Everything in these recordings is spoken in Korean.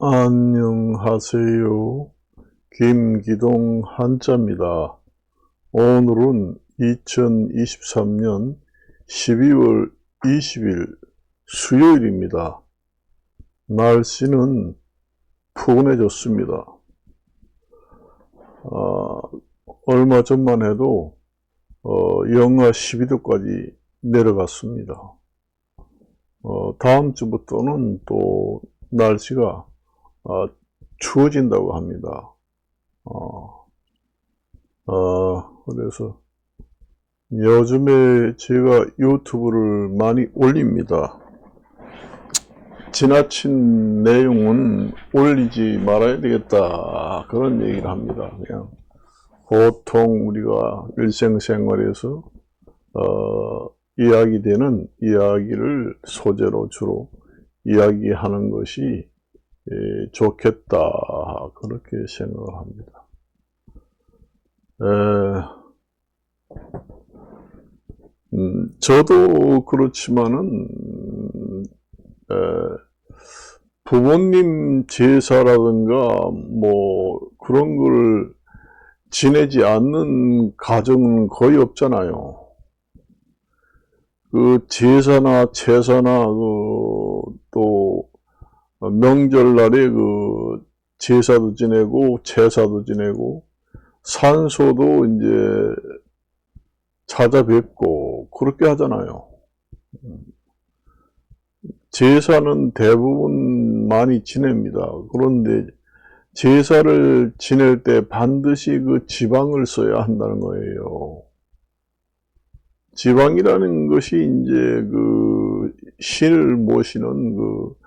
안녕하세요. 김기동 한자입니다. 오늘은 2023년 12월 20일 수요일입니다. 날씨는 푸근해졌습니다. 얼마 전만 해도 영하 12도까지 내려갔습니다. 다음 주부터는 또 날씨가 추워진다고 합니다. 그래서 요즘에 제가 유튜브를 많이 올립니다. 지나친 내용은 올리지 말아야 되겠다, 그런 얘기를 합니다. 그냥 보통 우리가 일생생활에서 이야기되는 이야기를 소재로 주로 이야기하는 것이 좋겠다, 그렇게 생각을 합니다. 저도 그렇지만은 부모님 제사라든가 뭐 그런 걸 지내지 않는 가정은 거의 없잖아요. 그 제사나 제사나 또 명절날에 그 제사도 지내고 제사도 지내고 산소도 이제 찾아뵙고 그렇게 하잖아요. 제사는 대부분 많이 지냅니다. 그런데 제사를 지낼 때 반드시 그 지방을 써야 한다는 거예요. 지방이라는 것이 이제 그 신을 모시는 그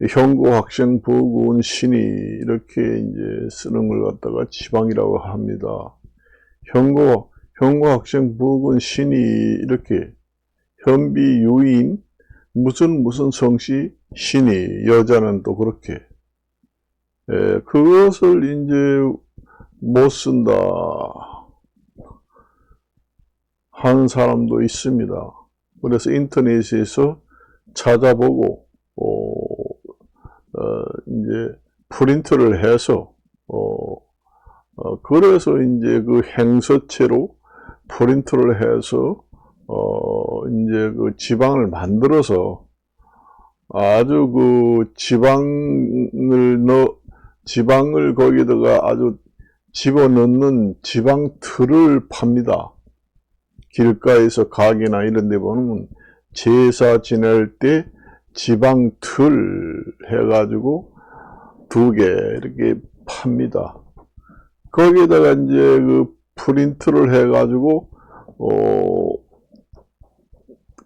현고학생부군 신이 이렇게 이제 쓰는 걸 갖다가 지방이라고 합니다. 현고학생부군 신이 이렇게 현비유인 무슨 성씨 신이, 여자는 또 그렇게 그것을 이제 못 쓴다 하는 사람도 있습니다. 그래서 인터넷에서 찾아보고 이제 프린트를 해서 그래서 이제 그 행서체로 프린트를 해서 이제 그 지방을 만들어서 아주 그 지방을 거기다가 아주 집어넣는 지방 틀을 팝니다. 길가에서 가게나 이런 데 보면 제사 지낼 때 지방 틀 해가지고 2개 이렇게 팝니다. 거기에다가 이제 그 프린트를 해가지고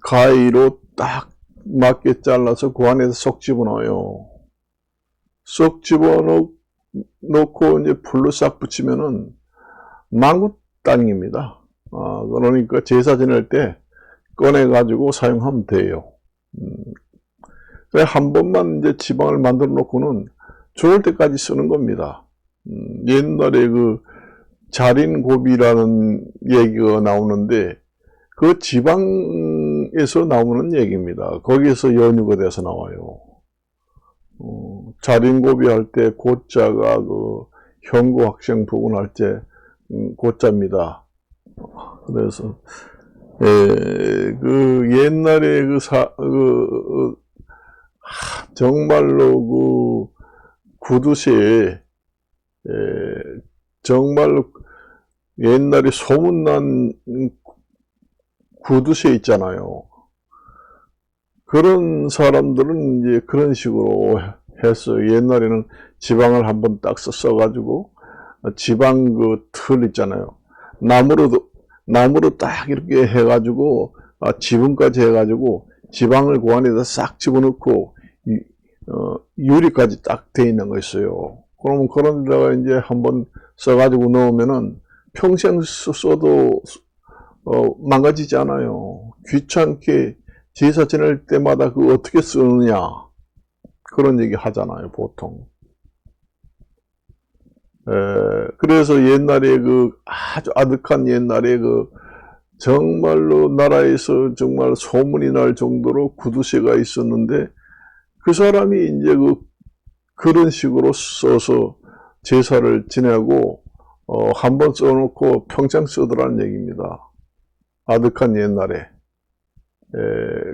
가위로 딱 맞게 잘라서 그 안에서 쏙 집어넣어요. 쏙 집어넣고 이제 풀로 싹 붙이면은 망구땅입니다. 그러니까 제사 지낼 때 꺼내가지고 사용하면 돼요. 한 번만 이제 지방을 만들어 놓고는 죽을 때까지 쓰는 겁니다. 옛날에 그 자린고비라는 얘기가 나오는데 그 지방에서 나오는 얘기입니다. 거기에서 연유가 돼서 나와요. 자린고비 할 때 고자가 그 현고학생부군 할 때 고자입니다. 그래서 그 옛날에 정말로 그 구두쇠에 정말로 옛날에 소문난 구두쇠 있잖아요. 그런 사람들은 이제 그런 식으로 했어요. 옛날에는 지방을 한번 딱 써가지고 지방 그 틀 있잖아요. 나무로 딱 이렇게 해가지고 지붕까지 해가지고 지방을 그 안에다 싹 집어넣고 유리까지 딱 돼 있는 거 있어요. 그러면 그런 데다가 이제 한번 써가지고 넣으면은 평생 써도 망가지지 않아요. 귀찮게 제사 지낼 때마다 그거 어떻게 쓰느냐 그런 얘기 하잖아요, 보통. 그래서 옛날에 그 아주 아득한 옛날에 그 정말로 나라에서 정말 소문이 날 정도로 구두쇠가 있었는데 그 사람이 이제 그 그런 식으로 써서 제사를 지내고 한 번 써놓고 평생 쓰더라는 얘기입니다. 아득한 옛날에.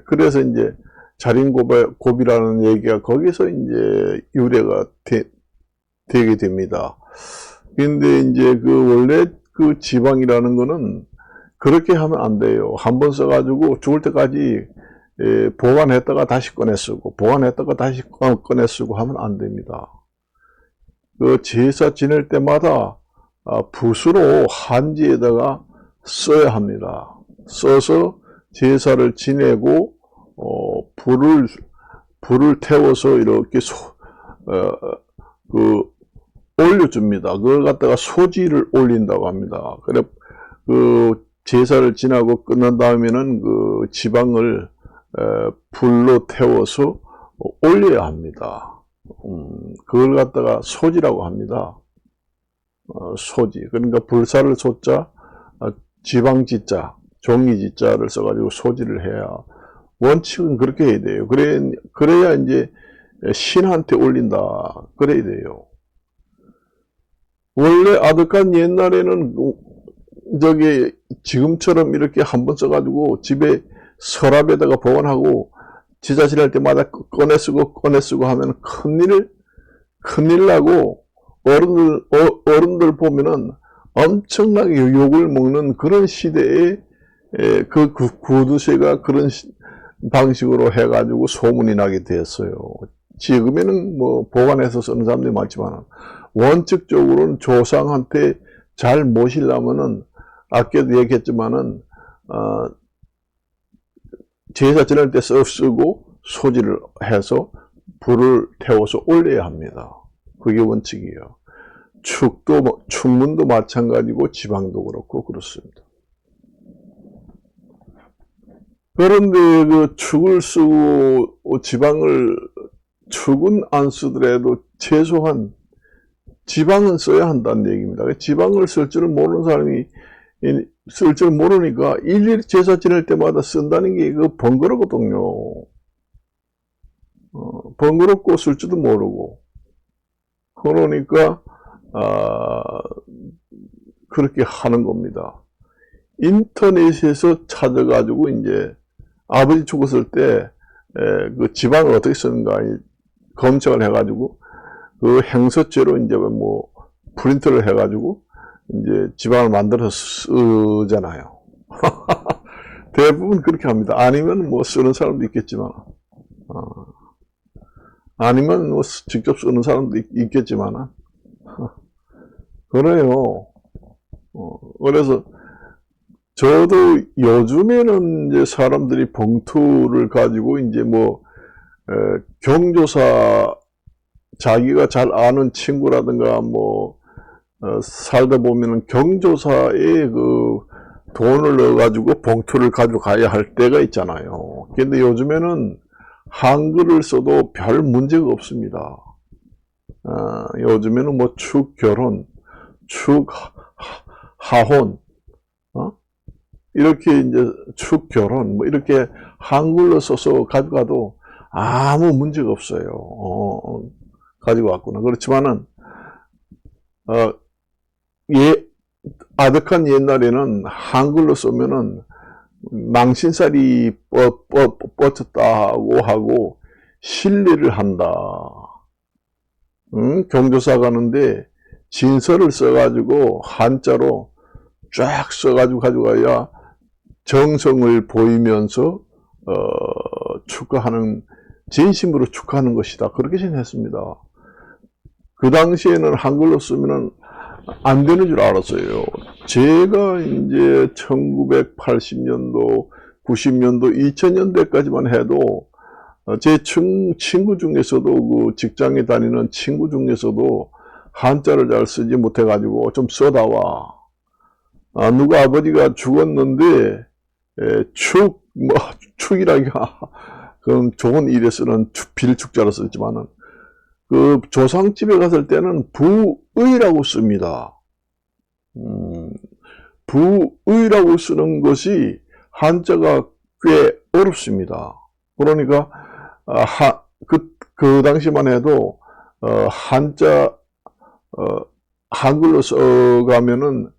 그래서 이제 자린고비라는 얘기가 거기서 이제 유래가 되게 됩니다. 근데 이제 그 원래 그 지방이라는 거는 그렇게 하면 안 돼요. 한 번 써가지고 죽을 때까지 보관했다가 다시 꺼내 쓰고, 보관했다가 다시 꺼내 쓰고 하면 안 됩니다. 그 제사 지낼 때마다 붓으로 한지에다가 써야 합니다. 써서 제사를 지내고 불을 태워서 이렇게 올려줍니다. 그걸 갖다가 소지를 올린다고 합니다. 그래 그 제사를 지나고 끝난 다음에는 그 지방을 불로 태워서 올려야 합니다. 그걸 갖다가 소지라고 합니다. 소지. 그러니까 불사를 소자, 지방지자, 종이지자를 써가지고 소지를 해야, 원칙은 그렇게 해야 돼요. 그래야 이제 신한테 올린다. 그래야 돼요. 원래 아득한 옛날에는 저기 지금처럼 이렇게 한번 써가지고 집에 서랍에다가 보관하고 제사 지낼 때마다 꺼내 쓰고 하면 큰일 나고 어른들 보면은 엄청나게 욕을 먹는 그런 시대에 그 구두쇠가 그런 방식으로 해가지고 소문이 나게 됐어요. 지금에는 뭐 보관해서 쓰는 사람들이 많지만 원칙적으로는 조상한테 잘 모시려면은 아까도 얘기했지만은 제사 지낼 때 쓰고 소지를 해서 불을 태워서 올려야 합니다. 그게 원칙이에요. 축문도 마찬가지고 지방도 그렇고 그렇습니다. 그런데 그 축을 쓰고 축은 안 쓰더라도 최소한 지방은 써야 한다는 얘기입니다. 지방을 쓸 줄을 모르는 사람이 쓸 줄 모르니까 일일이 제사 지낼 때마다 쓴다는 게 그 번거롭거든요. 번거롭고 쓸 줄도 모르고. 그러니까 그렇게 하는 겁니다. 인터넷에서 찾아가지고 이제 아버지 죽었을 때 그 지방을 어떻게 쓰는가 검색을 해가지고 그 행서죄로 이제 뭐 프린트를 해가지고 이제 지방을 만들어서 쓰잖아요. 대부분 그렇게 합니다. 아니면 뭐 쓰는 사람도 있겠지만, 아니면 뭐 직접 쓰는 사람도 있겠지만, 그래요. 그래서 저도 요즘에는 이제 사람들이 봉투를 가지고 이제 뭐 경조사 자기가 잘 아는 친구라든가 뭐 살다 보면은 경조사에 그 돈을 넣어가지고 봉투를 가져가야 할 때가 있잖아요. 근데 요즘에는 한글을 써도 별 문제가 없습니다. 요즘에는 뭐 축결혼, 축하혼, 이렇게 이제 축결혼, 뭐 이렇게 한글로 써서 가져가도 아무 문제가 없어요. 가지고 왔구나. 그렇지만은, 아득한 옛날에는 한글로 쓰면은 망신살이 뻗쳤다고 하고 실례를 한다. 경조사 가는데 진서를 써가지고 한자로 쫙 써가지고 가져가야 정성을 보이면서 축하하는, 진심으로 축하하는 것이다. 그렇게 생각했습니다. 그 당시에는 한글로 쓰면은 안 되는 줄 알았어요. 제가 이제 1980년도, 90년도, 2000년대까지만 해도 제 친구 중에서도 그 직장에 다니는 친구 중에서도 한자를 잘 쓰지 못해가지고 좀 써다와. 누가 아버지가 죽었는데 축이라기가 그럼 좋은 일에 쓰는 빌축자로 썼지만은 그 조상집에 갔을 때는 부의라고 씁니다. 부의라고 쓰는 것이 한자가 꽤 어렵습니다. 그러니까 그 당시만 해도 한자, 한글로 써가면은,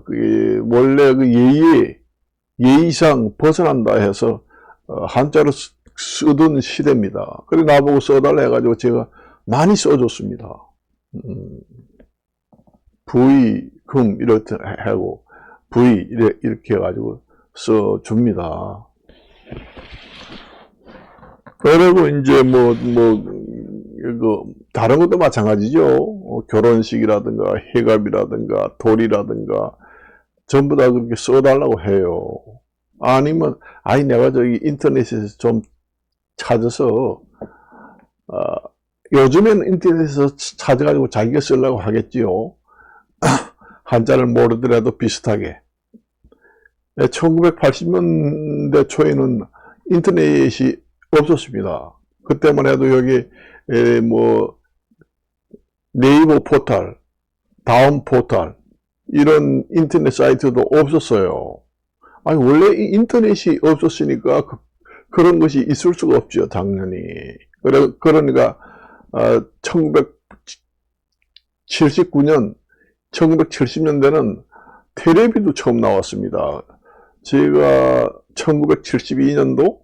그게 원래 그 예의상 벗어난다 해서, 한자로 쓰던 시대입니다. 그래, 나보고 써달라 해가지고 제가 많이 써줬습니다. 부의, 금, 이렇게 하고, 부의, 이렇게 해가지고 써줍니다. 그리고 이제 다른 것도 마찬가지죠. 결혼식이라든가, 해갑이라든가, 돌이라든가, 전부 다 그렇게 써달라고 해요. 아니면, 내가 저기 인터넷에서 좀 찾아서, 요즘에는 인터넷에서 찾아가지고 자기가 쓰려고 하겠지요. 한자를 모르더라도 비슷하게. 1980년대 초에는 인터넷이 없었습니다. 그때만 해도 여기 네이버 포털, 다음 포털 이런 인터넷 사이트도 없었어요. 원래 인터넷이 없었으니까 그런 것이 있을 수가 없죠, 당연히. 그러니까 1979년, 1970년대는 텔레비도 처음 나왔습니다. 제가 1972년도,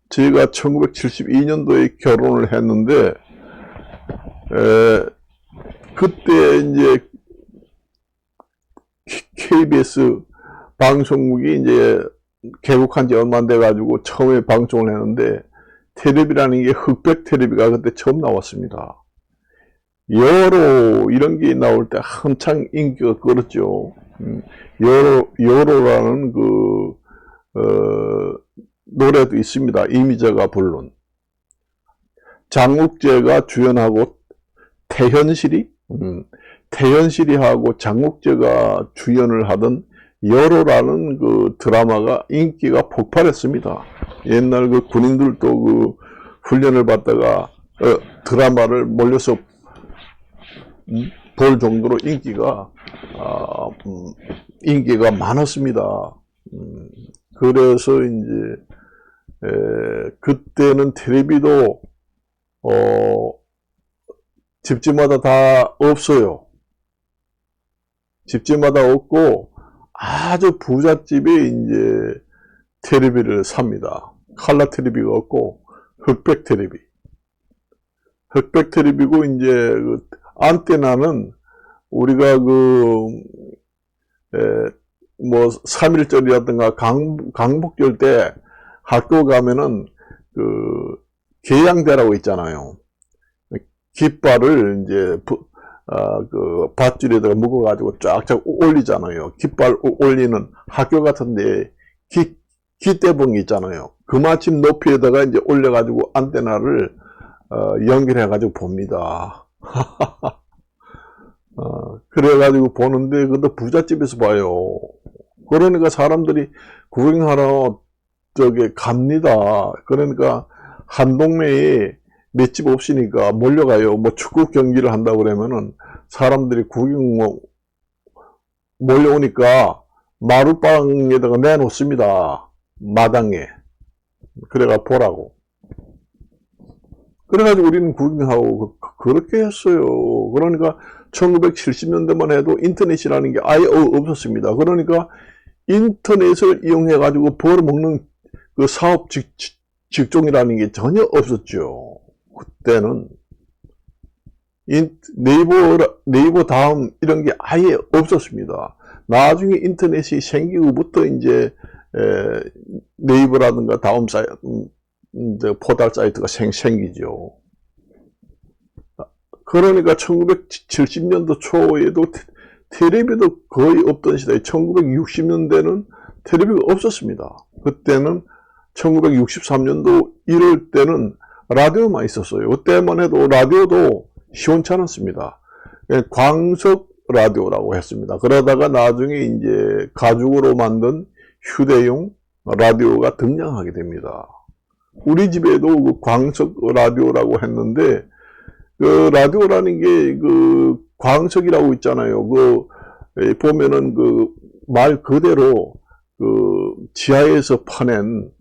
제가 1972년도에 결혼을 했는데, 그때 이제 KBS 방송국이 이제 개국한 지 얼마 안 돼가지고 처음에 방송을 했는데, 텔레비라는 게 흑백 텔레비가 그때 처음 나왔습니다. 여로 이런 게 나올 때 한창 인기가 끌었죠. 여로라는 노래도 있습니다. 이미자가 부른. 장욱재가 주연하고 태현실이 하고 장욱재가 주연을 하던 여로라는 그 드라마가 인기가 폭발했습니다. 옛날 그 군인들도 그 훈련을 받다가 드라마를 몰려서 볼 정도로 인기가 많았습니다. 그래서 이제 그때는 텔레비도 집집마다 다 없어요. 집집마다 없고 아주 부잣집에 이제 텔레비를 삽니다. 칼라 텔레비가 없고 흑백 텔레비고 이제 그 안테나는 우리가 3.1절이라든가 강복절 때 학교 가면은 계양대라고 있잖아요. 깃발을 이제 밧줄에다가 묶어가지고 쫙쫙 올리잖아요. 깃발 올리는 학교 같은데 기대봉이 있잖아요. 그마침 높이에다가 이제 올려가지고 안테나를 연결해가지고 봅니다. 그래가지고 보는데 그것도 부잣집에서 봐요. 그러니까 사람들이 구경하러 갑니다. 그러니까 한 동네에 몇 집 없으니까 몰려가요. 축구 경기를 한다고 그러면은 사람들이 구경 몰려오니까 마룻방에다가 내놓습니다. 마당에. 그래가 보라고. 그래가지고 우리는 구경하고 그렇게 했어요. 그러니까 1970년대만 해도 인터넷이라는 게 아예 없었습니다. 그러니까 인터넷을 이용해가지고 벌어먹는 그 사업 직종이라는 게 전혀 없었죠. 그때는 네이버 다음 이런 게 아예 없었습니다. 나중에 인터넷이 생기고부터 이제 네이버라든가 다음 포털 사이트가 생기죠. 그러니까 1970년도 초에도 텔레비도 거의 없던 시대에 1960년대는 텔레비가 없었습니다. 그때는 1963년도 이럴 때는 라디오만 있었어요. 그때만 해도 라디오도 시원치 않았습니다. 광석 라디오라고 했습니다. 그러다가 나중에 이제 가죽으로 만든 휴대용 라디오가 등장하게 됩니다. 우리 집에도 그 광석 라디오라고 했는데 그 라디오라는 게 광석이라고 있잖아요. 보면은 말 그대로 지하에서 파낸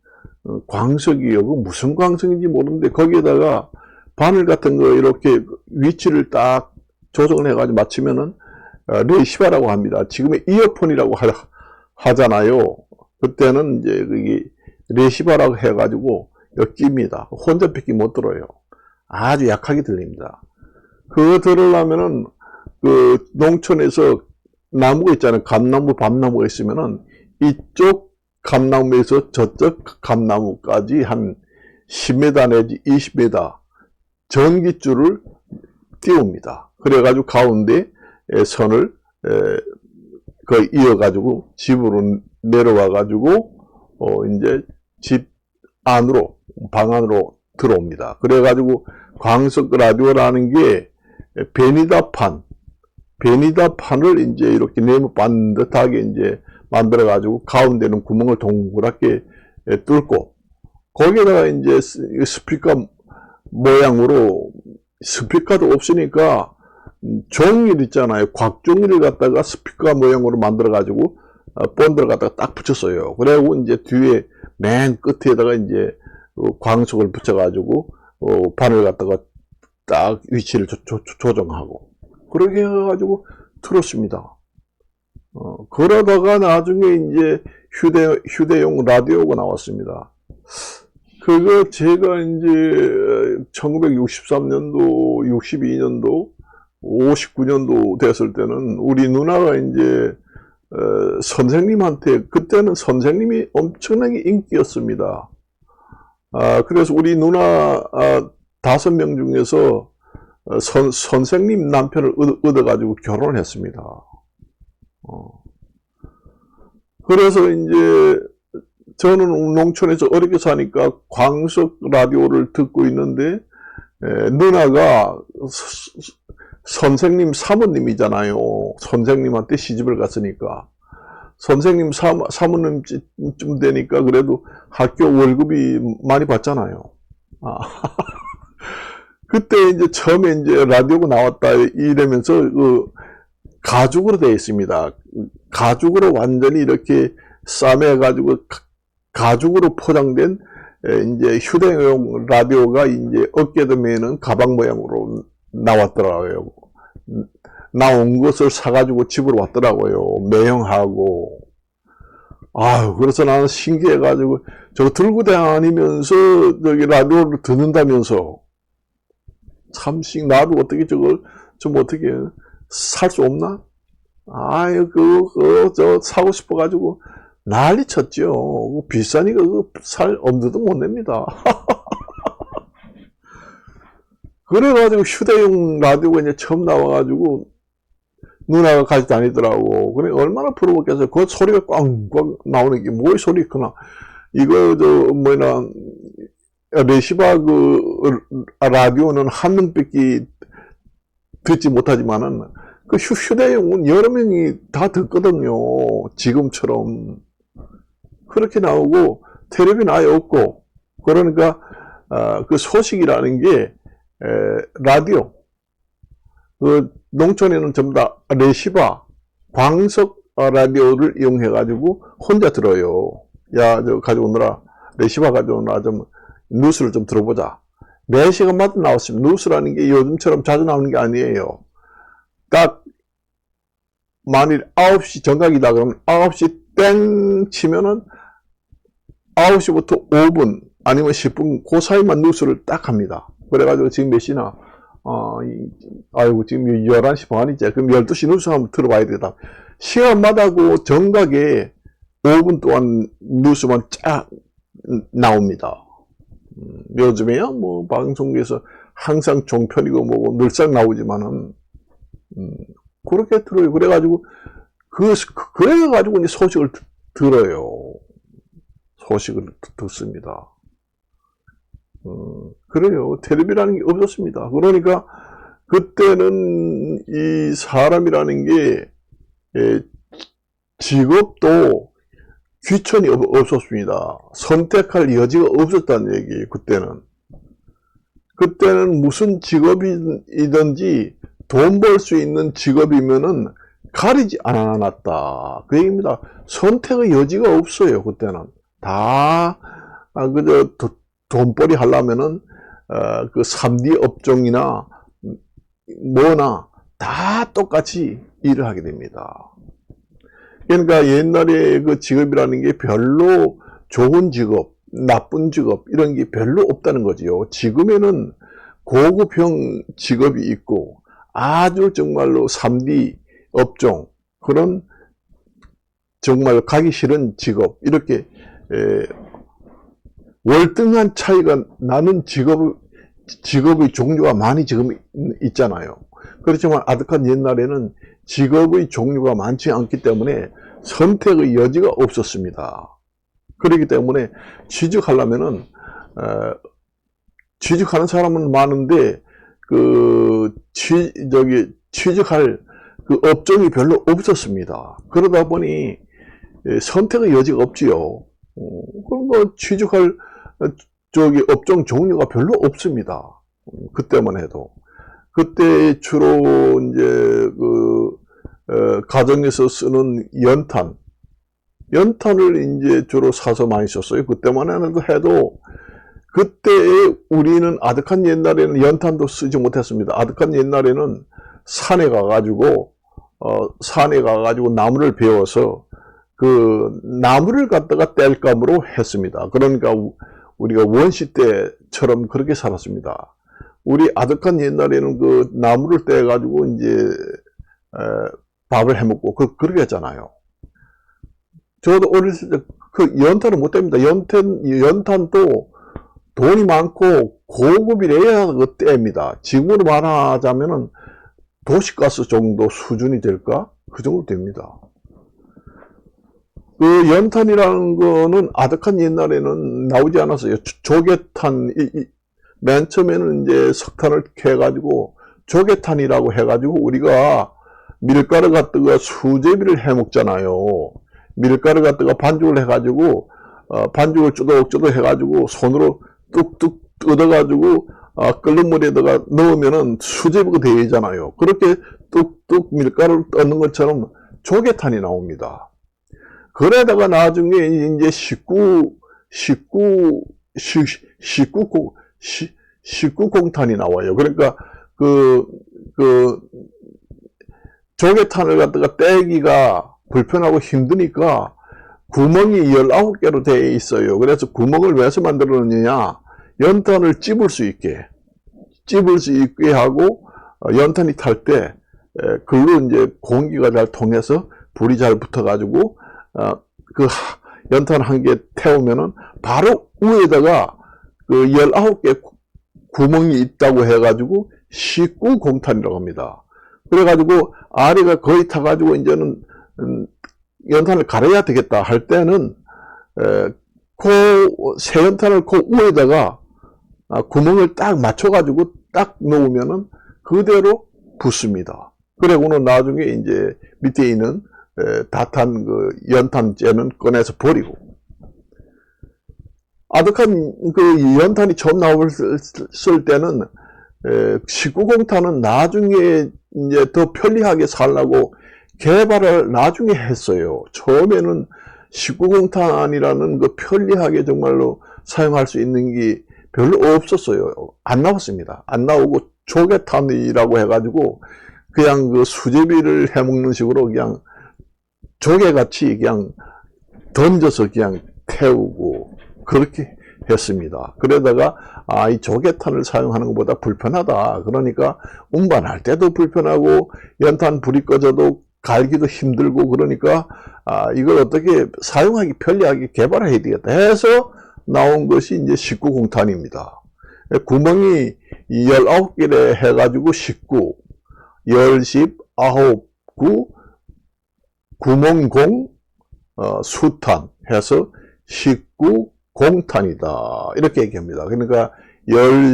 광석이요. 무슨 광석인지 모르는데 거기에다가 바늘 같은 거 이렇게 위치를 딱 조정을 해가지고 맞추면은 레시바라고 합니다. 지금의 이어폰이라고 하잖아요. 그때는 이제 그게 레시바라고 해가지고 낍니다. 혼자 뺏기 못 들어요. 아주 약하게 들립니다. 그거 들으려면은 그 농촌에서 나무가 있잖아요. 감나무, 밤나무가 있으면은 이쪽 감나무에서 저쪽 감나무까지 한 10m 내지 20m 전깃줄을 띄웁니다. 그래가지고 가운데 선을 거의 이어가지고 집으로 내려와가지고 이제 집 안으로 방 안으로 들어옵니다. 그래가지고 광석 라디오라는 게 베니다판을 이제 이렇게 네모 반듯하게 이제 만들어가지고 가운데는 구멍을 동그랗게 뚫고 거기에다가 이제 스피커 모양으로 스피커도 없으니까 종이를 있잖아요. 곽종이를 갖다가 스피커 모양으로 만들어가지고 본드를 갖다가 딱 붙였어요. 그리고 이제 뒤에 맨 끝에다가 이제 광석을 붙여가지고 바늘 갖다가 딱 위치를 조정하고 그렇게 해가지고 틀었습니다. 그러다가 나중에 이제 휴대용 라디오가 나왔습니다. 그거 제가 이제 1963년도, 62년도, 59년도 됐을 때는 우리 누나가 이제 선생님한테 그때는 선생님이 엄청나게 인기였습니다. 그래서 우리 누나 5명 중에서 선생님 남편을 얻어가지고 결혼을 했습니다. 그래서 이제 저는 농촌에서 어렵게 사니까 광석 라디오를 듣고 있는데 누나가 선생님 사모님이잖아요. 선생님한테 시집을 갔으니까 선생님 사모님쯤 되니까 그래도 학교 월급이 많이 받잖아요. 그때 이제 처음에 이제 라디오가 나왔다 이러면서 그 가죽으로 되어 있습니다. 가죽으로 완전히 이렇게 싸매가지고 가죽으로 포장된 이제 휴대용 라디오가 이제 어깨도 매는 가방 모양으로 나왔더라고요. 나온 것을 사가지고 집으로 왔더라고요. 매형하고. 그래서 나는 신기해가지고 저거 들고 다니면서 저기 라디오를 듣는다면서 참씩 나도 어떻게 저걸 좀 어떻게 살 수 없나? 저 사고 싶어가지고 난리 쳤죠. 비싸니까 살 엄두도 못 냅니다. 그래가지고 휴대용 라디오가 이제 처음 나와가지고 누나가 가지고 다니더라고. 그래 얼마나 부러웠겠어요. 그 소리가 꽝꽝 나오는 게 뭐의 소리구나. 이거 레시바 라디오는 한 명밖에 듣지 못하지만은 그 휴대용은 여러 명이 다 듣거든요. 지금처럼 그렇게 나오고 텔레비는 아예 없고 그러니까 그 소식이라는 게 라디오 그 농촌에는 전부 다 레시바 광석 라디오를 이용해 가지고 혼자 들어요. 야, 저 가져오느라 레시바 가져오느라 좀 뉴스를 좀 들어보자. 4시간마다 나왔습니다. 뉴스라는 게 요즘처럼 자주 나오는 게 아니에요. 딱 만일 9시 정각이다 그러면 9시 땡 치면은 9시부터 5분 아니면 10분 그 사이만 뉴스를 딱 합니다. 그래가지고 지금 몇 시나 지금 11시 반이지. 그럼 12시 뉴스 한번 들어봐야 되다. 시간마다 그 정각에 5분 동안 뉴스만 쫙 나옵니다. 요즘에야 뭐 방송국에서 항상 종편이고 뭐고 늘상 나오지만은 그렇게 들어요. 그래가지고 그래가지고 이제 소식을 들어요. 소식을 듣습니다. 그래요. 텔레비라는 게 없었습니다. 그러니까 그때는 이 사람이라는 게 직업도 귀천이 없었습니다. 선택할 여지가 없었다는 얘기. 그때는 무슨 직업이든지 돈 벌 수 있는 직업이면은 가리지 않았다. 그 얘기입니다. 선택의 여지가 없어요. 그때는 다 그저 돈벌이 하려면은 그 3D 업종이나 뭐나 다 똑같이 일을 하게 됩니다. 그러니까 옛날에 그 직업이라는 게 별로 좋은 직업, 나쁜 직업 이런 게 별로 없다는 거지요. 지금에는 고급형 직업이 있고 아주 정말로 3D 업종, 그런 정말 가기 싫은 직업, 이렇게 월등한 차이가 나는 직업의 종류가 많이 지금 있잖아요. 그렇지만 아득한 옛날에는 직업의 종류가 많지 않기 때문에 선택의 여지가 없었습니다. 그렇기 때문에 취직하려면은 취직하는 사람은 많은데 취직할 그 업종이 별로 없었습니다. 그러다 보니 선택의 여지가 없지요. 그런 거 취직할 업종 종류가 별로 없습니다. 그때만 해도. 그때 주로 이제 가정에서 쓰는 연탄을 이제 주로 사서 많이 썼어요. 그때만 해도 그때 우리는 아득한 옛날에는 연탄도 쓰지 못했습니다. 아득한 옛날에는 산에 가가지고 나무를 베어서 그 나무를 갖다가 땔감으로 했습니다. 그러니까 우리가 원시 때처럼 그렇게 살았습니다. 우리 아득한 옛날에는 그 나무를 떼가지고 이제 밥을 해먹고 그렇게 했잖아요. 저도 어렸을 때 그 연탄을 못 뗍니다. 연탄도 돈이 많고 고급이래야 그 뗍니다. 지금으로 말하자면은 도시가스 정도 수준이 될까? 그 정도 됩니다. 그 연탄이라는 거는 아득한 옛날에는 나오지 않았어요. 조개탄, 맨 처음에는 이제 석탄을 캐가지고 조개탄이라고 해가지고 우리가 밀가루 갖다가 수제비를 해 먹잖아요. 밀가루 갖다가 반죽을 해가지고 반죽을 쪼덕쪼덕 해가지고 손으로 뚝뚝 뜯어가지고 끓는 물에다가 넣으면은 수제비가 되잖아요. 그렇게 뚝뚝 밀가루를 떠는 것처럼 조개탄이 나옵니다. 그러다가 나중에 이제 19공탄이 나와요. 그러니까 조개탄을 갖다가 떼기가 불편하고 힘드니까 구멍이 19개로 되어 있어요. 그래서 구멍을 왜서 만들었느냐? 연탄을 찝을 수 있게 하고 연탄이 탈 때 글로 이제 공기가 잘 통해서 불이 잘 붙어가지고 그 연탄 한 개 태우면은 바로 위에다가 그 19개 구멍이 있다고 해가지고 19공탄이라고 합니다. 그래가지고 아래가 거의 타가지고 이제는 연탄을 갈아야 되겠다 할 때는 새 연탄을 그 위에다가 구멍을 딱 맞춰가지고 딱 놓으면은 그대로 붙습니다. 그리고는 나중에 이제 밑에 있는 다 탄 그 연탄재는 꺼내서 버리고, 아득한 그 연탄이 처음 나왔을 때는 19공탄은 나중에 이제 더 편리하게 살라고 개발을 나중에 했어요. 처음에는 19공탄이라는 그 편리하게 정말로 사용할 수 있는 게 별로 없었어요. 안 나왔습니다. 안 나오고 조개탄이라고 해가지고 그냥 그 수제비를 해먹는 식으로 그냥 조개같이 그냥 던져서 그냥 태우고 그렇게 했습니다. 그러다가 이 조개탄을 사용하는 것보다 불편하다. 그러니까 운반할 때도 불편하고 연탄 불이 꺼져도 갈기도 힘들고 그러니까 이걸 어떻게 사용하기 편리하게 개발해야 되겠다 해서 나온 것이 이제 19공탄입니다. 구멍이 19개를 해가지고 19, 10, 9, 9, 구멍공, 수탄 해서 19공탄이다. 이렇게 얘기합니다. 그러니까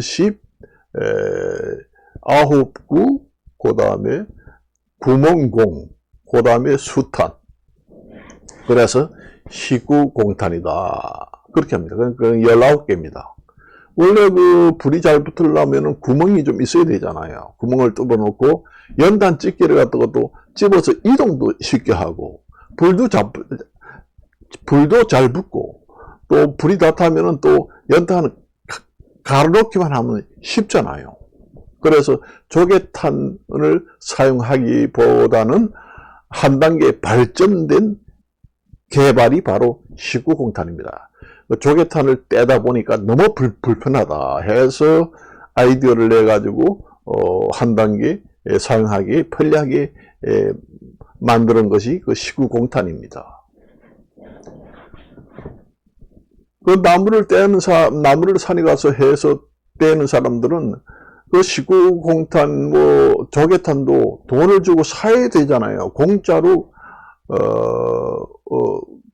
10, 9, 9, 그 다음에 구멍공, 그 다음에 수탄. 그래서 19공탄이다. 그렇게 합니다. 그러니까 19개입니다. 원래 그 불이 잘 붙으려면 구멍이 좀 있어야 되잖아요. 구멍을 뚫어 놓고 연탄 집게를 갖다가 또 집어서 이동도 쉽게 하고 불도 잘 붙고 또 불이 다 타면은 또 연탄은 가로놓기만 하면 쉽잖아요. 그래서 조개탄을 사용하기보다는 한 단계 발전된 개발이 바로 19공탄입니다. 조개탄을 떼다 보니까 너무 불편하다 해서 아이디어를 내가지고 한 단계 사용하기 편리하게 만드는 것이 그 19공탄입니다. 그 나무를 산에 가서 해서 떼는 사람들은 그 19공탄, 조개탄도 돈을 주고 사야 되잖아요. 공짜로,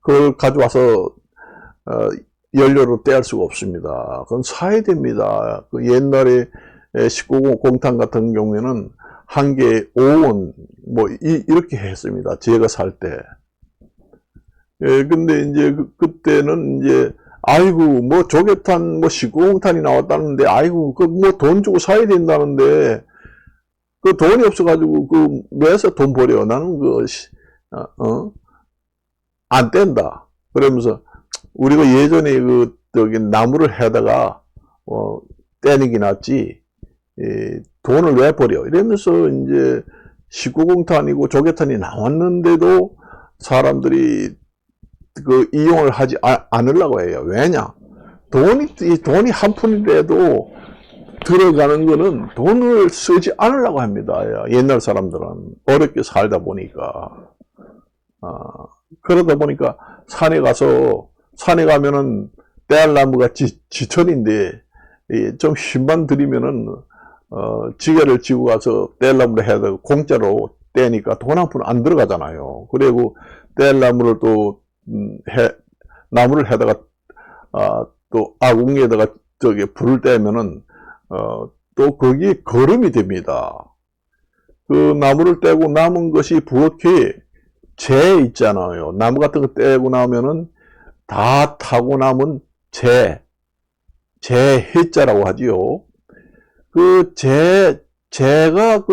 그걸 가져와서, 연료로 떼할 수가 없습니다. 그건 사야 됩니다. 그 옛날에 19공탄 같은 경우에는 한 개에 5원, 이렇게 했습니다. 제가 살 때. 근데 이제 그때는 이제 아이고 조개탄 19공탄이 나왔다는데 아이고 돈 주고 사야 된다는데 그 돈이 없어가지고 왜서 돈 버려 나는 안 뗀다 그러면서 우리가 예전에 나무를 해다가 떼는 게 낫지 돈을 왜 버려 이러면서 이제 19공탄이고 조개탄이 나왔는데도 사람들이 이용을 하지 않으려고 해요. 왜냐? 돈이 한 푼이라도 들어가는 거는 돈을 쓰지 않으려고 합니다. 옛날 사람들은 어렵게 살다 보니까. 그러다 보니까 산에 가면은 떼알나무가 지천인데, 좀 힘만 들이면은, 지게를 지고 가서 떼알나무를 해야 되고 공짜로 떼니까 돈 한 푼 안 들어가잖아요. 그리고 떼알나무를 또 나무를 해다가 또 아궁이에다가 불을 떼면은 또 거기 거름이 됩니다. 그 나무를 떼고 남은 것이 부엌에 재 있잖아요. 나무 같은 거 떼고 나면은 다 타고 남은 해자라고 하지요. 재가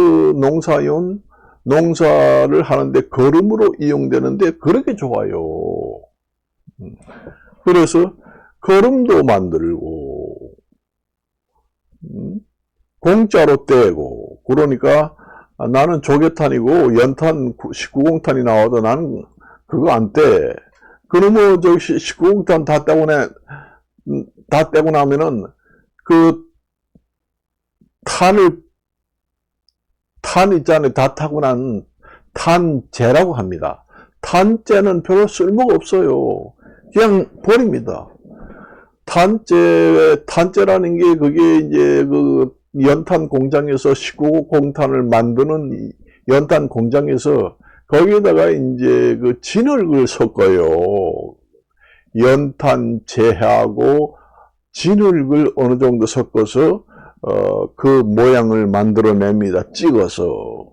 농사를 하는데 거름으로 이용되는데 그렇게 좋아요. 그래서 거름도 만들고 공짜로 떼고 그러니까 나는 조개탄이고 연탄 19공탄이 나와도 나는 그거 안 떼. 그러면 19공탄 다 떼고 나면은 탄 있잖아요. 다 타고 난 탄재라고 합니다. 탄재는 별로 쓸모가 없어요. 그냥 버립니다. 탄재라는 게 그게 이제 연탄 공장에서 19공탄을 만드는 연탄 공장에서 거기에다가 이제 진흙을 섞어요. 연탄재하고 진흙을 어느 정도 섞어서 그 모양을 만들어냅니다. 찍어서.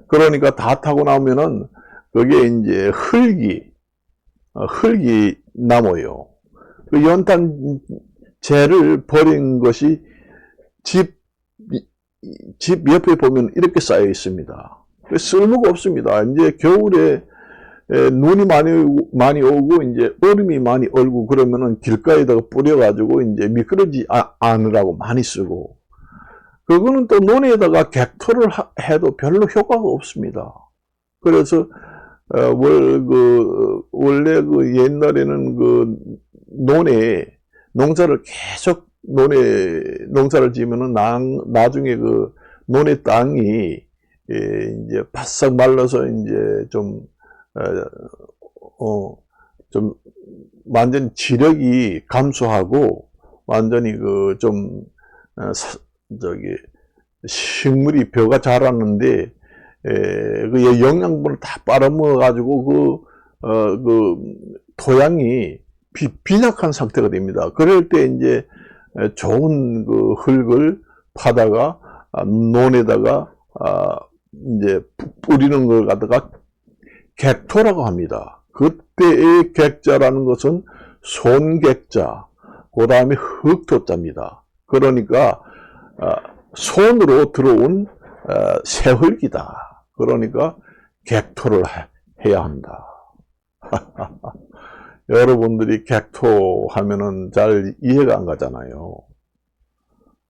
그러니까 다 타고 나오면은 그게 이제 흙이 남아요. 그 연탄재를 버린 것이 집 옆에 보면 이렇게 쌓여 있습니다. 쓸모가 없습니다. 이제 겨울에 눈이 많이 오고 이제 얼음이 많이 얼고 그러면은 길가에다가 뿌려가지고 이제 미끄러지지 않으라고 많이 쓰고 그거는 또 논에다가 객토를 해도 별로 효과가 없습니다. 그래서 원래 옛날에는 농사를 계속 농사를 지으면은 나중에 논의 땅이 이제 바싹 말라서 이제 좀 완전히 지력이 감소하고 완전히 식물이 벼가 자랐는데 그 영양분을 다 빨아먹어 가지고 토양이 빈약한 상태가 됩니다. 그럴 때 이제 좋은 흙을 파다가 논에다가 이제 뿌리는 걸 갖다가 객토라고 합니다. 그때의 객자라는 것은 손객자, 그 다음에 흙토자입니다. 그러니까 손으로 들어온 새흙이다. 그러니까 객토를 해야 한다. 여러분들이 객토 하면은 잘 이해가 안 가잖아요.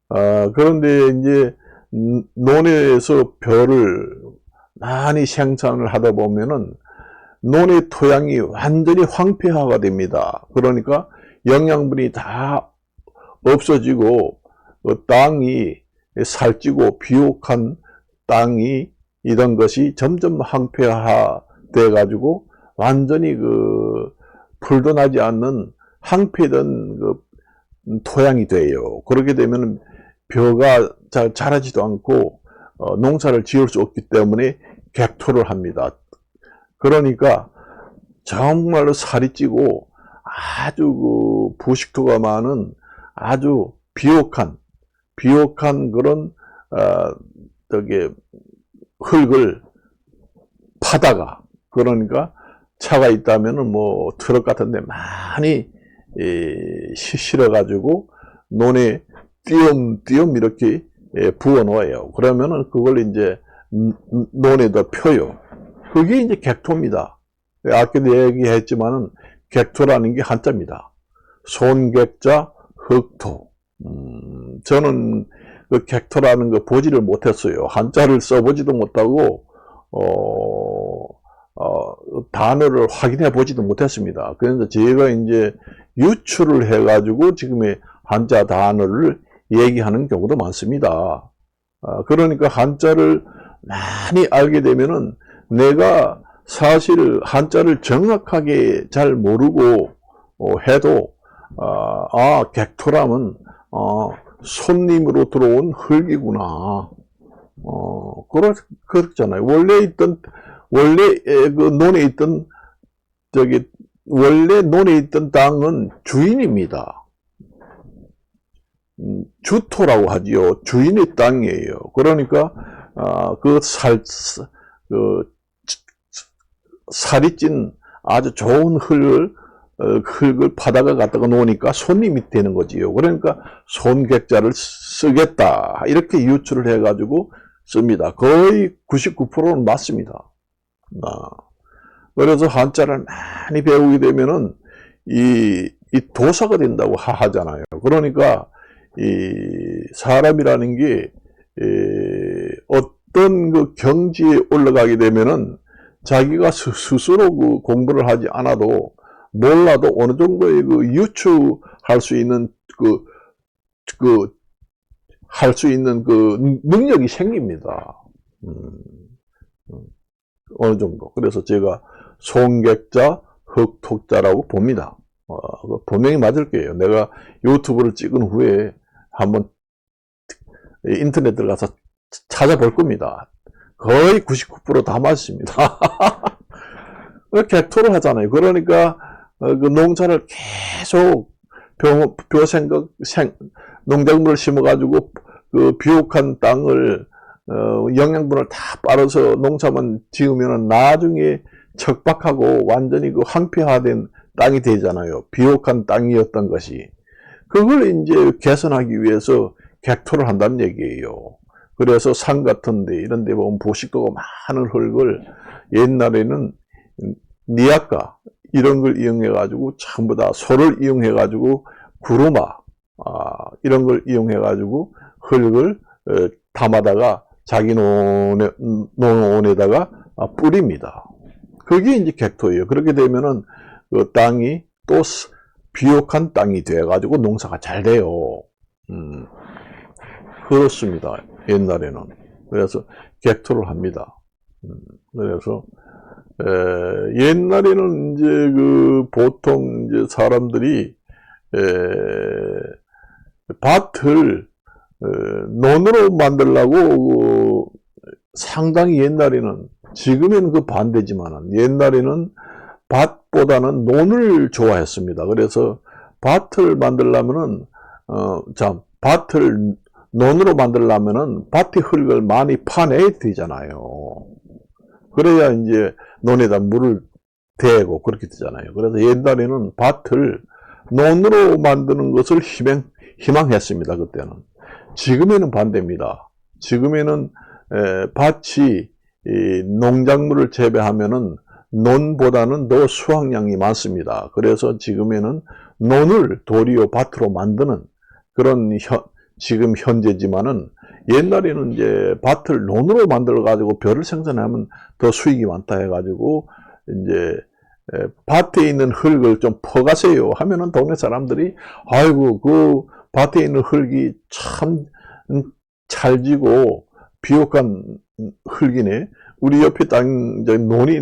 그런데 이제 논에서 벼를 많이 생산을 하다 보면은 논의 토양이 완전히 황폐화가 됩니다. 그러니까 영양분이 다 없어지고 땅이 살찌고 비옥한 땅이 이런 것이 점점 황폐화돼 가지고 완전히 풀도 나지 않는 황폐된 토양이 돼요. 그렇게 되면 벼가 잘 자라지도 않고 농사를 지을 수 없기 때문에 객토를 합니다. 그러니까 정말로 살이 찌고 아주 부식토가 많은 아주 비옥한 그런 흙을 파다가, 그러니까 차가 있다면은 뭐 트럭 같은데 많이 실어 가지고 논에 띄엄띄엄 이렇게 부어 놓아요. 그러면은 그걸 이제 논에다 펴요. 그게 이제 객토입니다. 아까도 얘기했지만은 객토라는 게 한자입니다. 손객자 흑토. 저는 그 객토라는 거 보지를 못했어요. 한자를 써보지도 못하고 단어를 확인해 보지도 못했습니다. 그래서 제가 이제 유추를 해가지고 지금의 한자 단어를 얘기하는 경우도 많습니다. 그러니까 한자를 많이 알게 되면은 내가 사실 한자를 정확하게 잘 모르고 해도 객토라면 손님으로 들어온 흙이구나. 그렇잖아요. 원래 논에 있던 땅은 주인입니다. 주토라고 하지요. 주인의 땅이에요. 그러니까 살이 찐 아주 좋은 흙을 바다가 갖다가 놓으니까 손님이 되는 거지요. 그러니까 손객자를 쓰겠다, 이렇게 유추를 해가지고 씁니다. 거의 99%는 맞습니다. 그래서 한자를 많이 배우게 되면은 이 도사가 된다고 하잖아요. 그러니까 이 사람이라는 게 어떤 경지에 올라가게 되면은 자기가 스스로 공부를 하지 않아도 몰라도 어느 정도의 유추할 수 있는 할 수 있는 능력이 생깁니다. 어느 정도. 그래서 제가 손객자 흑토자라고 봅니다. 분명히 맞을 거예요. 내가 유튜브를 찍은 후에 한번 인터넷 들어가서 찾아볼 겁니다. 거의 99% 다 맞습니다. 객토를 하잖아요. 그러니까 농사를 계속 농작물을 심어가지고 비옥한 땅을 영양분을 다 빨아서 농사만 지으면 나중에 척박하고 완전히 황폐화된 땅이 되잖아요. 비옥한 땅이었던 것이. 그걸 이제 개선하기 위해서 객토를 한다는 얘기예요. 그래서 산 같은 데 이런 데 보면 부식도가 많은 흙을 옛날에는 니아까 이런 걸 이용해 가지고 전부 다 소를 이용해 가지고 구루마 이런 걸 이용해 가지고 흙을 담아다가 자기 논에다가 뿌립니다. 그게 이제 객토예요. 그렇게 되면은 그 땅이 또 비옥한 땅이 돼 가지고 농사가 잘 돼요. 그렇습니다. 옛날에는. 그래서 객토를 합니다. 그래서 옛날에는 이제 보통 이제 사람들이 밭을 논으로 만들려고 상당히 옛날에는, 지금은 반대지만 옛날에는 밭보다는 논을 좋아했습니다. 그래서 밭을 만들려면은 밭을 논으로 만들려면은 밭의 흙을 많이 파내야 되잖아요. 그래야 이제 논에다 물을 대고 그렇게 되잖아요. 그래서 옛날에는 밭을 논으로 만드는 것을 희망했습니다. 그때는. 지금에는 반대입니다. 지금에는 밭이 농작물을 재배하면은 논보다는 더 수확량이 많습니다. 그래서 지금에는 논을 도리어 밭으로 만드는 그런 지금 현재지만은 옛날에는 이제 밭을 논으로 만들어 가지고 벼를 생산하면 더 수익이 많다 해가지고 이제 밭에 있는 흙을 좀 퍼가세요 하면은 동네 사람들이 아이고 그 밭에 있는 흙이 참 찰지고 비옥한 흙이네. 우리 옆에 땅 논이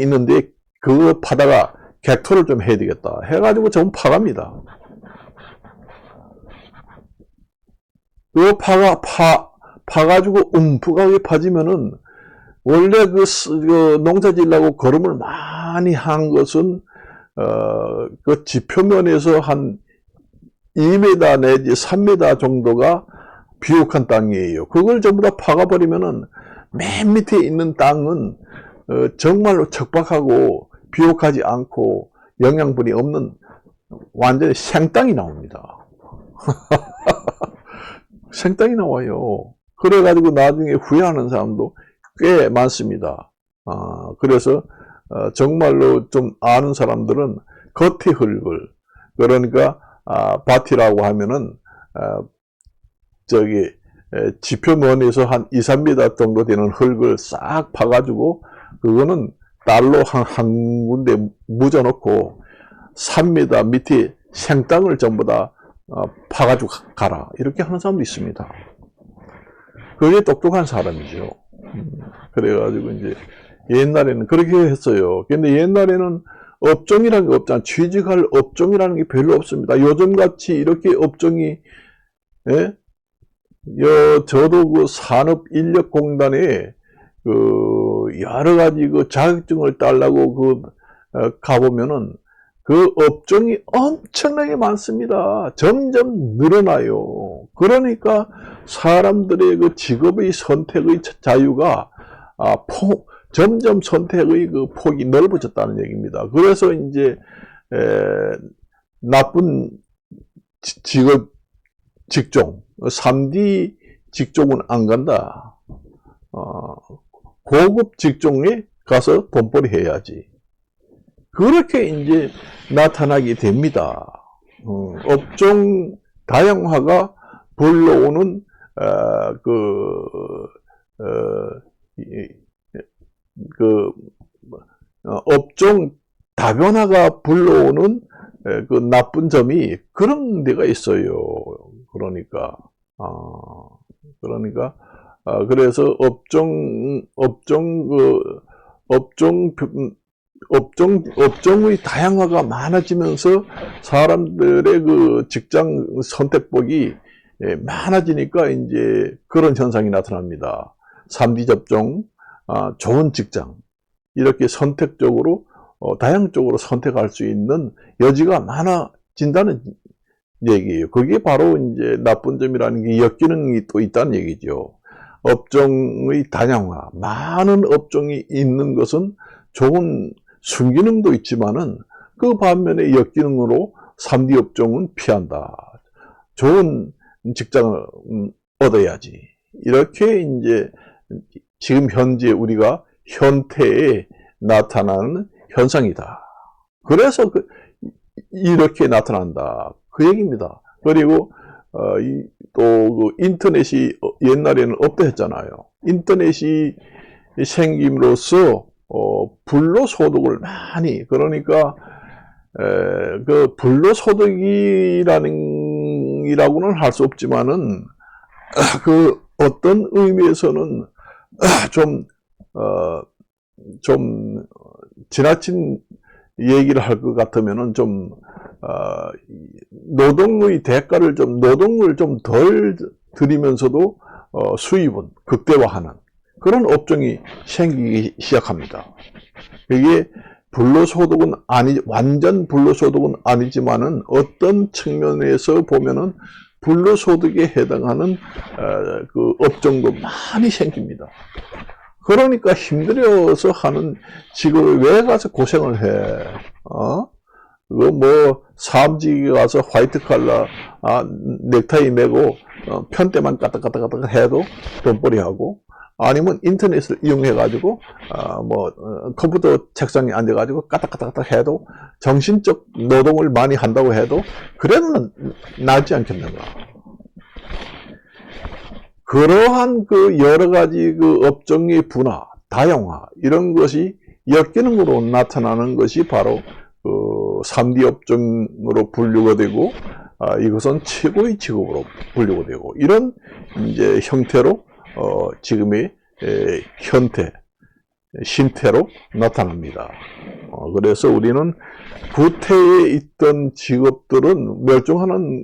있는데 그거 파다가 객토를 좀 해야 되겠다 해가지고 전부 파갑니다. 그거 파가지고 움푹하게 파지면은 원래 그 농사 지으려고 거름을 많이 한 것은 그 지표면에서 한 2m 내지 3m 정도가 비옥한 땅이에요. 그걸 전부 다 파가버리면은 맨 밑에 있는 땅은 정말로 척박하고 비옥하지 않고 영양분이 없는 완전히 생땅이 나옵니다. 생땅이 나와요. 그래가지고 나중에 후회하는 사람도 꽤 많습니다. 그래서 정말로 좀 아는 사람들은 겉의 흙을, 그러니까 밭이라고 하면은 저기 지표면에서 한 2, 3m 정도 되는 흙을 싹 파가지고 그거는 딸로 한 군데 묻어놓고 3m 밑에 생땅을 전부 다 파가지고 가라 이렇게 하는 사람도 있습니다. 그게 똑똑한 사람이죠. 그래가지고 이제 옛날에는 그렇게 했어요. 근데 옛날에는 업종이라는 게 없잖아. 취직할 업종이라는 게 별로 없습니다. 요즘같이 이렇게 업종이, 예? 저도 그 산업인력공단에 여러 가지 그 자격증을 따려고 가보면은 그 업종이 엄청나게 많습니다. 점점 늘어나요. 그러니까 사람들의 그 직업의 선택의 자유가 점점 선택의 그 폭이 넓어졌다는 얘기입니다. 그래서 이제 나쁜 직종, 3D 직종은 안 간다. 고급 직종에 가서 돈벌이 해야지. 그렇게 이제 나타나게 됩니다. 업종 다양화가 불러오는 업종 다변화가 불러오는 그 나쁜 점이 그런 데가 있어요. 그래서 업종의 다양화가 많아지면서 사람들의 그 직장 선택폭이 많아지니까 이제 그런 현상이 나타납니다. 3D 접종, 좋은 직장, 이렇게 선택적으로, 다양적으로 선택할 수 있는 여지가 많아진다는 얘기예요. 그게 바로 이제 나쁜 점이라는 게 역기능이 또 있다는 얘기죠. 업종의 다양화, 많은 업종이 있는 것은 좋은 순기능도 있지만은 그 반면에 역기능으로 3D 업종은 피한다. 좋은 직장을 얻어야지. 이렇게 이제 지금 현재 우리가 현태에 나타나는 현상이다. 그래서 이렇게 나타난다. 그 얘기입니다. 그리고 또 그 인터넷이 옛날에는 없다 했잖아요. 인터넷이 생김으로써 불로소득을 많이, 그러니까 그 불로소득이라고는 할 수 없지만은 그 어떤 의미에서는 좀 지나친 얘기를 할 것 같으면은 노동의 대가를 노동을 좀 덜 들이면서도 수입은 극대화하는 그런 업종이 생기기 시작합니다. 이게 불로소득은 완전 불로소득은 아니지만은 어떤 측면에서 보면은 불로소득에 해당하는 그 업종도 많이 생깁니다. 그러니까 힘들어서 하는 직업을 왜 가서 고생을 해? 사무직에 가서 화이트 칼라, 넥타이 매고, 편대만 까딱까딱 해도 돈벌이 하고, 아니면 인터넷을 이용해가지고, 컴퓨터 책상에 앉아가지고 까딱까딱 해도 정신적 노동을 많이 한다고 해도, 그래도 낫지 않겠는가. 그러한 그 여러 가지 그 업종의 분화, 다양화, 이런 것이 엮이는으로 나타나는 것이 바로 그 3D 업종으로 분류가 되고, 이것은 최고의 직업으로 분류가 되고, 이런 이제 형태로 지금의 현태, 신태로 나타납니다. 그래서 우리는 구태에 있던 직업들은 멸종하는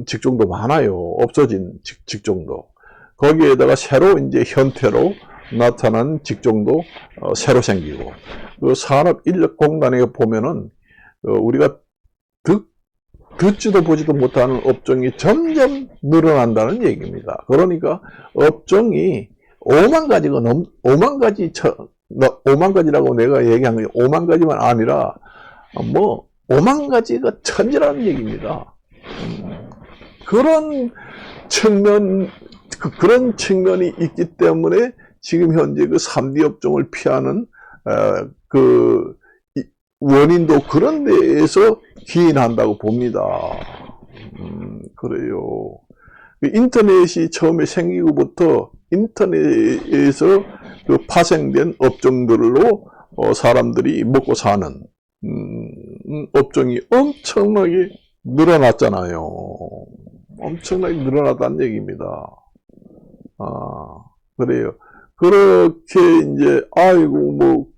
직종도 많아요. 없어진 직종도. 거기에다가 새로 이제 현태로 나타난 직종도 새로 생기고, 그 산업인력공단에 보면은 우리가 듣지도 보지도 못하는 업종이 점점 늘어난다는 얘기입니다. 그러니까 업종이 5만 가지가 5만 가지라고 내가 얘기한 게 5만 가지만 아니라 뭐 5만 가지가 천지라는 얘기입니다. 그런 측면이 있기 때문에 지금 현재 그 3D 업종을 피하는 그 원인도 그런 데에서 기인한다고 봅니다. 그래요. 인터넷이 처음에 생기고부터 인터넷에서 그 파생된 업종들로 사람들이 먹고 사는 업종이 엄청나게 늘어났잖아요. 엄청나게 늘어났다는 얘기입니다. 그래요. 그렇게 이제 아이고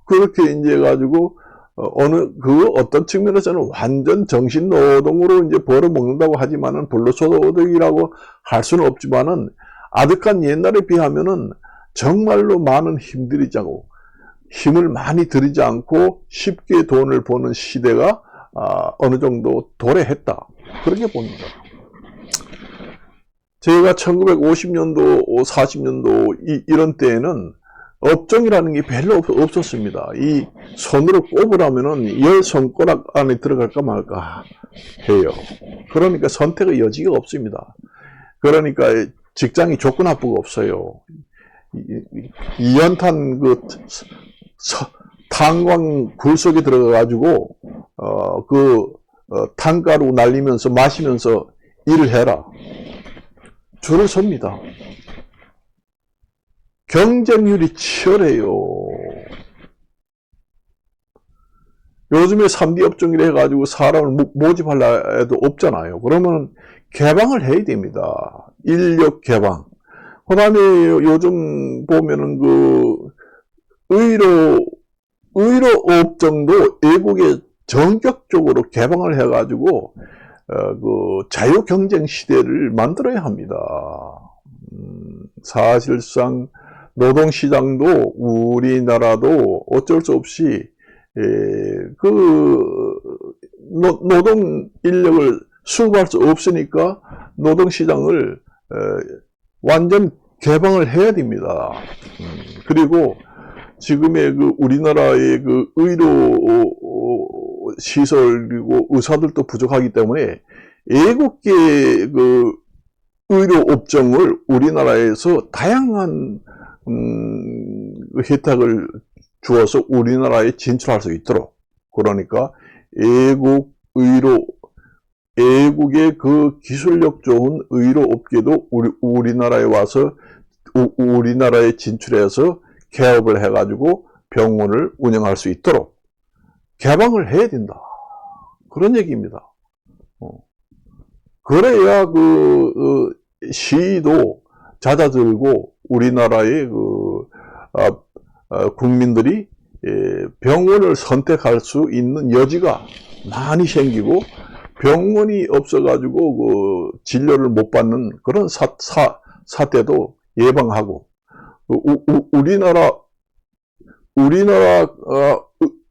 그렇게 이제 가지고 어떤 측면에서는 완전 정신 노동으로 이제 벌어먹는다고 하지만은 불로소득이라고 할 수는 없지만은 아득한 옛날에 비하면은 정말로 많은 힘을 많이 들이지 않고 쉽게 돈을 버는 시대가 어느 정도 도래했다. 그렇게 봅니다. 제가 1950년도, 40년도 이런 때에는 업종이라는 게 별로 없었습니다. 이 손으로 꼽으라면은 10손가락 안에 들어갈까 말까 해요. 그러니까 선택의 여지가 없습니다. 그러니까 직장이 좋고 나쁘고 없어요. 이연탄 탄광 굴 속에 들어가가지고 탄가루 날리면서 마시면서 일을 해라. 줄을 섭니다. 경쟁률이 치열해요. 요즘에 3D 업종이라 해가지고 사람을 모집하려 해도 없잖아요. 그러면 개방을 해야 됩니다. 인력 개방. 그 다음에 요즘 보면은 의료 업종도 외국에 전격적으로 개방을 해가지고 자유 경쟁 시대를 만들어야 합니다. 사실상 노동시장도 우리나라도 어쩔 수 없이 노동 인력을 수급할 수 없으니까 노동시장을 완전 개방을 해야 됩니다. 그리고 지금의 우리나라의 의료 시설 그리고 의사들도 부족하기 때문에 외국계 의료 업종을 우리나라에서 다양한 혜택을 주어서 우리나라에 진출할 수 있도록, 그러니까 외국의 기술력 좋은 의료 업계도 우리나라에 와서 우리나라에 진출해서 개업을 해가지고 병원을 운영할 수 있도록 개방을 해야 된다. 그런 얘기입니다. 그래야 시위도 잦아들고 우리나라의 국민들이 병원을 선택할 수 있는 여지가 많이 생기고 병원이 없어가지고 진료를 못 받는 그런 사태도 예방하고 우리나라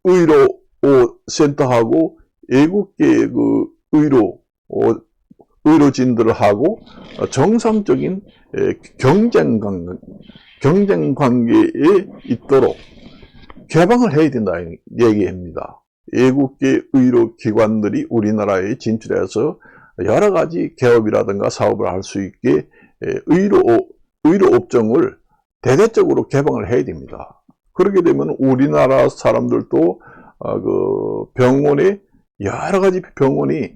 의료 센터하고 외국계 의료진들하고 정상적인 경쟁 관계에 있도록 개방을 해야 된다 얘기합니다. 외국계 의료기관들이 우리나라에 진출해서 여러 가지 개업이라든가 사업을 할 수 있게 의료 업종을 대대적으로 개방을 해야 됩니다. 그렇게 되면 우리나라 사람들도 병원에 여러 가지 병원이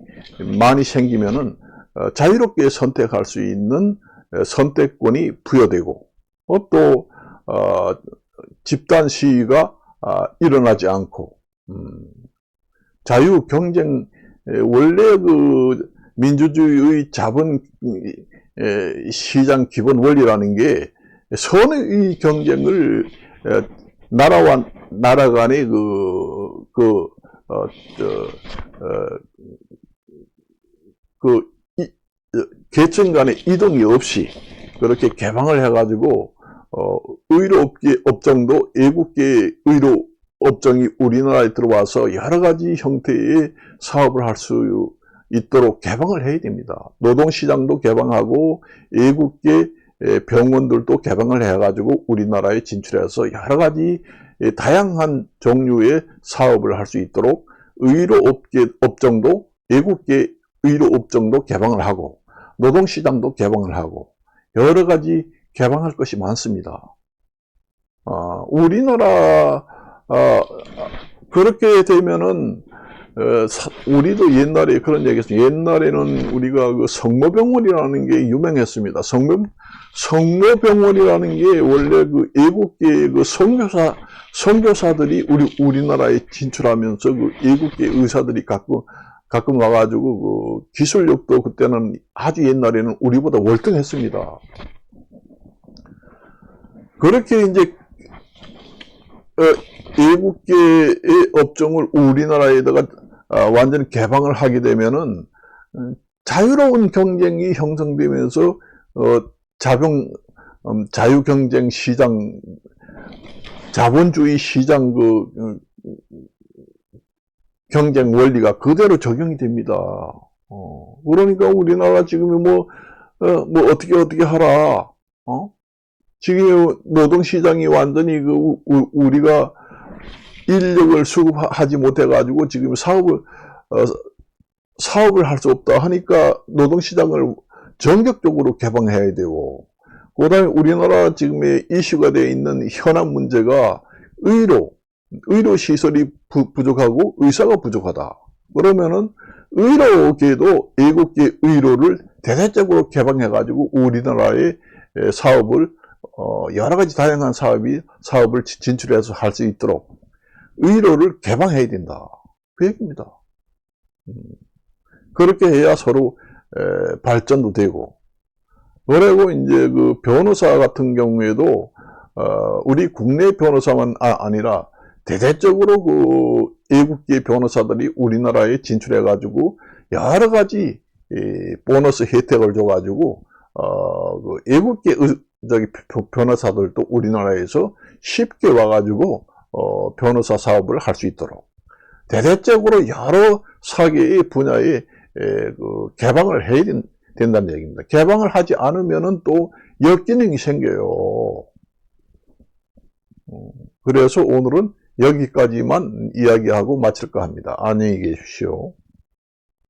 많이 생기면은 자유롭게 선택할 수 있는 선택권이 부여되고 또 집단 시위가 일어나지 않고 자유 경쟁 원래 그 민주주의의 자본 시장 기본 원리라는 게 선의 경쟁을 나라와 나라 간의 계층 간의 이동이 없이 그렇게 개방을 해가지고 의료업계 업종도 외국계 의료 업종이 우리나라에 들어와서 여러 가지 형태의 사업을 할 수 있도록 개방을 해야 됩니다. 노동시장도 개방하고 외국계 병원들도 개방을 해가지고 우리나라에 진출해서 여러 가지 다양한 종류의 사업을 할 수 있도록 의료업계 업종도 외국계 의료업종도 개방을 하고 노동시장도 개방을 하고 여러 가지 개방할 것이 많습니다. 우리나라 그렇게 되면은 우리도 옛날에 그런 얘기했어요. 옛날에는 우리가 그 성모병원이라는 게 유명했습니다. 성모병원이라는 게 원래 그 외국계 그 선교사들이 우리나라에 진출하면서 그 외국계 의사들이 가끔 와가지고 그 기술력도 그때는 아주 옛날에는 우리보다 월등했습니다. 그렇게 이제 외국계의 업종을 우리나라에다가 완전히 개방을 하게 되면은 자유로운 경쟁이 형성되면서 자유경쟁 시장, 자본주의 시장 경쟁 원리가 그대로 적용이 됩니다. 그러니까 우리나라 지금 뭐 어떻게 하라. 지금 노동시장이 완전히 우리가 인력을 수급하지 못해가지고 지금 사업을 할 수 없다 하니까 노동시장을 전격적으로 개방해야 되고, 그 다음에 우리나라 지금의 이슈가 되어 있는 현안 문제가 의료시설이 부족하고 의사가 부족하다. 그러면은 의료계도 외국계 의료를 대대적으로 개방해가지고 우리나라의 사업을 여러 가지 다양한 사업을 진출해서 할 수 있도록 의료를 개방해야 된다. 그 얘기입니다. 그렇게 해야 서로 발전도 되고. 그리고 이제 그 변호사 같은 경우에도 우리 국내 변호사만 아니라 대대적으로 그 외국계 변호사들이 우리나라에 진출해가지고 여러 가지 보너스 혜택을 줘가지고 그 외국계 변호사들도 우리나라에서 쉽게 와가지고 변호사 사업을 할 수 있도록 대대적으로 여러 사계의 분야에 개방을 해야 된다는 얘기입니다. 개방을 하지 않으면은 또 역기능이 생겨요. 그래서 오늘은 여기까지만 이야기하고 마칠까 합니다. 안녕히 계십시오.